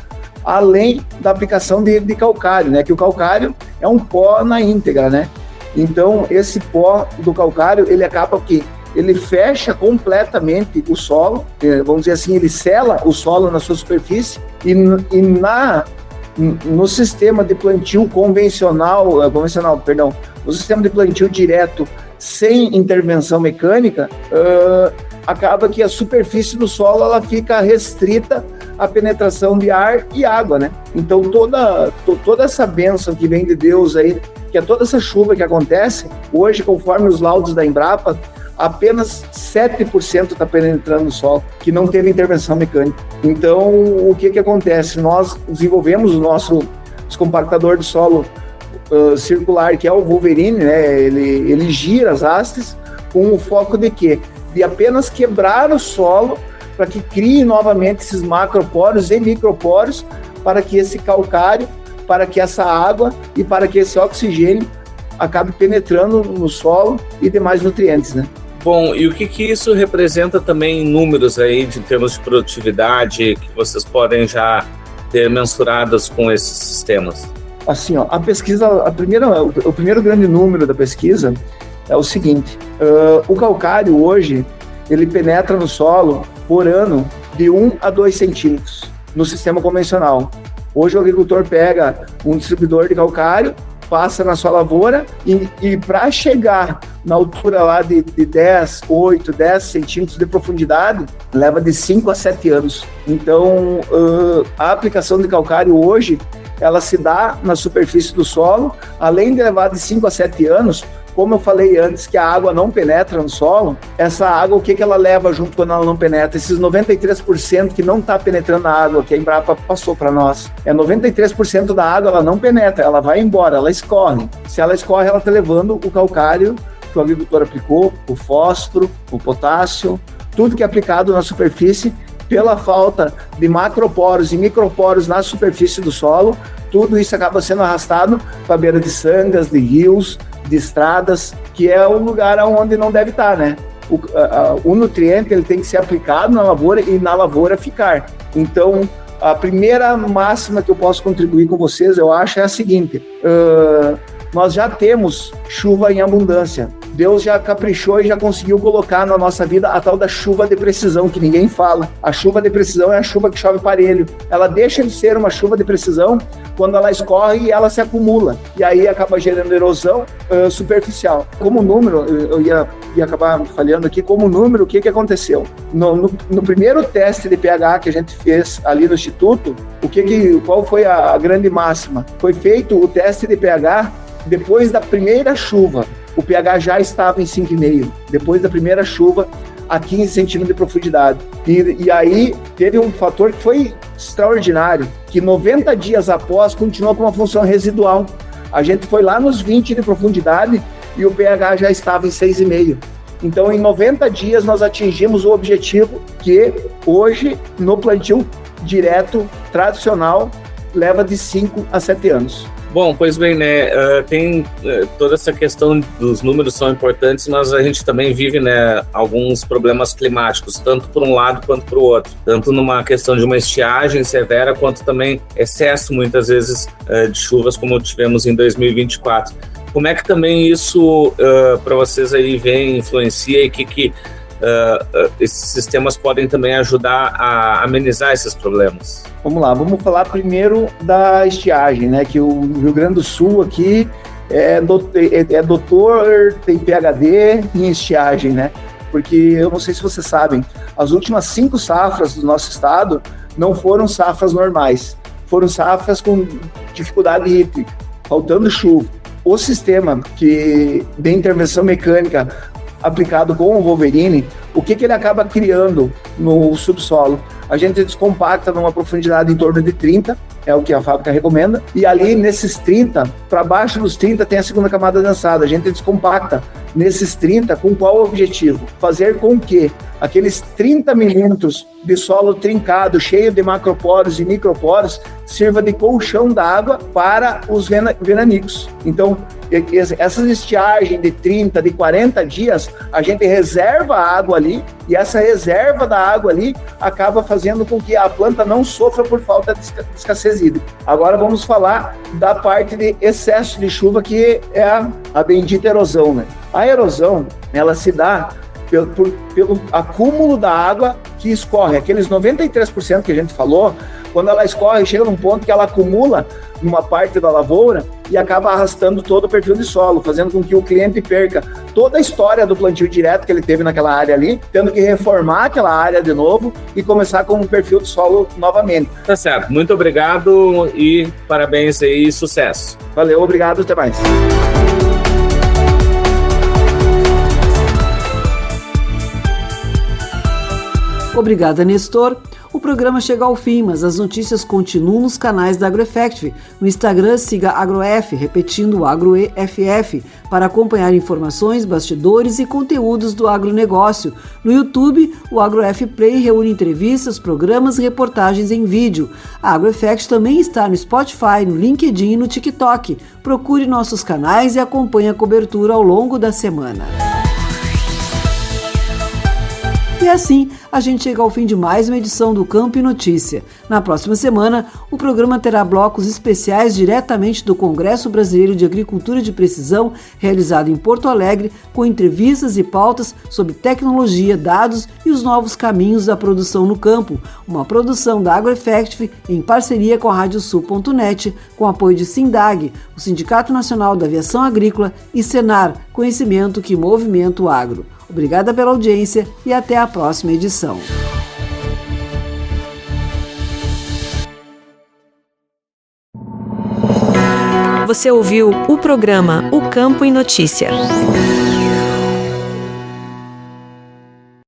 além da aplicação de calcário, né? Que o calcário é um pó na íntegra, né? Então, esse pó do calcário, ele acaba que ele fecha completamente o solo, vamos dizer assim, ele sela o solo na sua superfície no sistema de plantio no sistema de plantio direto, sem intervenção mecânica, acaba que a superfície do solo ela fica restrita à penetração de ar e água, né? Então toda essa bênção que vem de Deus aí, que é toda essa chuva que acontece, hoje, conforme os laudos da Embrapa, apenas 7% está penetrando o solo, que não teve intervenção mecânica. Então, o que acontece? Nós desenvolvemos o nosso descompactador de solo circular, que é o Wolverine, né? Ele gira as hastes com o foco de quê? De apenas quebrar o solo para que crie novamente esses macroporos e microporos, para que esse calcário, para que essa água e para que esse oxigênio acabe penetrando no solo e demais nutrientes, né? Bom, e o que isso representa também em números aí, de termos de produtividade, que vocês podem já ter mensuradas com esses sistemas? Assim, ó, a pesquisa, o primeiro grande número da pesquisa é o seguinte: o calcário hoje, ele penetra no solo por ano de 1 a 2 centímetros no sistema convencional. Hoje o agricultor pega um distribuidor de calcário, passa na sua lavoura e para chegar na altura lá de 10 centímetros de profundidade, leva de 5 a 7 anos. Então, a aplicação de calcário hoje, ela se dá na superfície do solo, além de levar de 5 a 7 anos, como eu falei antes, que a água não penetra no solo, essa água, o que ela leva junto quando ela não penetra? Esses 93% que não está penetrando na água, que a Embrapa passou para nós. 93% da água, ela não penetra, ela vai embora, ela escorre. Se ela escorre, ela está levando o calcário que o agricultor aplicou, o fósforo, o potássio, tudo que é aplicado na superfície, pela falta de macroporos e microporos na superfície do solo, tudo isso acaba sendo arrastado para a beira de sangas, de rios, de estradas, que é o lugar onde não deve estar, né? O nutriente, ele tem que ser aplicado na lavoura e na lavoura ficar. Então, a primeira máxima que eu posso contribuir com vocês, eu acho, é a seguinte: nós já temos chuva em abundância. Deus já caprichou e já conseguiu colocar na nossa vida a tal da chuva de precisão, que ninguém fala. A chuva de precisão é a chuva que chove parelho. Ela deixa de ser uma chuva de precisão quando ela escorre e ela se acumula. E aí acaba gerando erosão superficial. Como número, eu ia acabar falhando aqui, como número, o que aconteceu? No primeiro teste de pH que a gente fez ali no Instituto, qual foi a grande máxima? Foi feito o teste de pH depois da primeira chuva. O pH já estava em 5,5, depois da primeira chuva, a 15 centímetros de profundidade. E aí teve um fator que foi extraordinário, que 90 dias após continuou com uma função residual. A gente foi lá nos 20 de profundidade e o pH já estava em 6,5. Então, em 90 dias, nós atingimos o objetivo que hoje, no plantio direto, tradicional, leva de 5 a 7 anos. Bom, pois bem, né, tem toda essa questão dos números são importantes, mas a gente também vive, né, alguns problemas climáticos, tanto por um lado quanto para o outro, tanto numa questão de uma estiagem severa, quanto também excesso, muitas vezes, de chuvas, como tivemos em 2024. Como é que também isso, para vocês aí, influencia e que esses sistemas podem também ajudar a amenizar esses problemas? Vamos lá, vamos falar primeiro da estiagem, né? Que o Rio Grande do Sul aqui é doutor, tem PhD em estiagem, né? Porque eu não sei se vocês sabem, as últimas 5 safras do nosso estado não foram safras normais, foram safras com dificuldade hídrica, faltando chuva. O sistema de intervenção mecânica aplicado com o Wolverine, o que ele acaba criando no subsolo? A gente descompacta numa profundidade em torno de 30, é o que a fábrica recomenda, e ali nesses 30, para baixo dos 30 tem a segunda camada adensada. A gente descompacta nesses 30 com qual objetivo? Fazer com que aqueles 30 milímetros de solo trincado, cheio de macroporos e microporos, sirva de colchão d'água para os veranicos. Então, essas estiagens de 30, de 40 dias, a gente reserva a água ali, e essa reserva da água ali acaba fazendo com que a planta não sofra por falta de escassez hídrica. Agora vamos falar da parte de excesso de chuva, que é a bendita erosão, né? A erosão, ela se dá pelo acúmulo da água que escorre, aqueles 93% que a gente falou. Quando ela escorre, chega num ponto que ela acumula numa parte da lavoura e acaba arrastando todo o perfil de solo, fazendo com que o cliente perca toda a história do plantio direto que ele teve naquela área ali, tendo que reformar aquela área de novo e começar com um perfil de solo novamente. Tá certo, muito obrigado e parabéns aí, sucesso. Valeu, obrigado, até mais. Obrigada, Nestor. O programa chega ao fim, mas as notícias continuam nos canais da AgroEffective. No Instagram, siga AgroEff, repetindo AgroEFF, para acompanhar informações, bastidores e conteúdos do agronegócio. No YouTube, o AgroEff Play reúne entrevistas, programas e reportagens em vídeo. A AgroEffect também está no Spotify, no LinkedIn e no TikTok. Procure nossos canais e acompanhe a cobertura ao longo da semana. E assim, a gente chega ao fim de mais uma edição do Campo e Notícia. Na próxima semana, o programa terá blocos especiais diretamente do Congresso Brasileiro de Agricultura de Precisão, realizado em Porto Alegre, com entrevistas e pautas sobre tecnologia, dados e os novos caminhos da produção no campo. Uma produção da AgroEffective em parceria com a Radiosul.net, com apoio de Sindag, o Sindicato Nacional da Aviação Agrícola, e Senar, conhecimento que movimenta o agro. Obrigada pela audiência e até a próxima edição. Você ouviu o programa O Campo em Notícia.